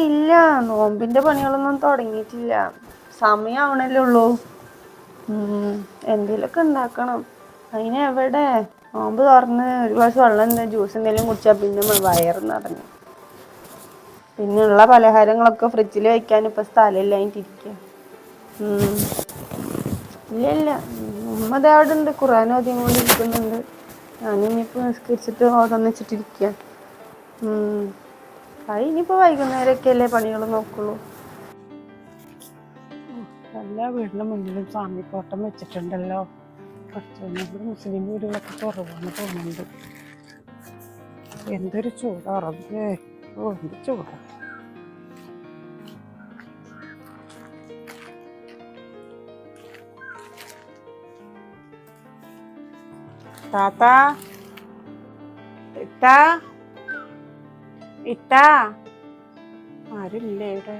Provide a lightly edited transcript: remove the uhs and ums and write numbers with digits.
ഇല്ല, നോമ്പിന്റെ പണികളൊന്നും തുടങ്ങിയിട്ടില്ല. സമയാവണല്ലേ ഉള്ളൂ. എന്തേലൊക്കെ ഉണ്ടാക്കണം. അതിനെവിടെ നോമ്പ് തുറന്ന് ഒരു ഗ്ലാസ് വെള്ളം ജ്യൂസ് എന്തെങ്കിലും കുടിച്ചാൽ പിന്നെ വയറ് നിറഞ്ഞു. പിന്നെയുള്ള പലഹാരങ്ങളൊക്കെ ഫ്രിഡ്ജിൽ വെക്കാൻ ഇപ്പം സ്ഥലമില്ലാഞ്ഞിട്ടിരിക്കുക. ഇല്ല, ഉമ്മ ദേ അവിടെണ്ട് ഖുർആൻ ഓതിക്കൊണ്ടിരിക്കുന്നുണ്ട്. ഞാനിനിയിപ്പോൾ നിസ്കരിച്ചിട്ട് ഓതാന്ന് വെച്ചിട്ടിരിക്കുക. അത് ഇനിയിപ്പോൾ വൈകുന്നേരമൊക്കെയല്ലേ പണികൾ നോക്കുള്ളൂ. എല്ലാ വീടിൻ്റെ മുന്നിലും സ്വാമിക്കോട്ടം വെച്ചിട്ടുണ്ടല്ലോ. കുറച്ച് മുസ്ലിം വീടുകളൊക്കെ കുറവാണ് തോന്നുന്നുണ്ട്. എന്തൊരു ചൂടാറേ! എന്ത് ചൂടാ! താത്താ, ഇത്താ, ഇത്താ, ആരുമില്ലേ ഇവിടെ?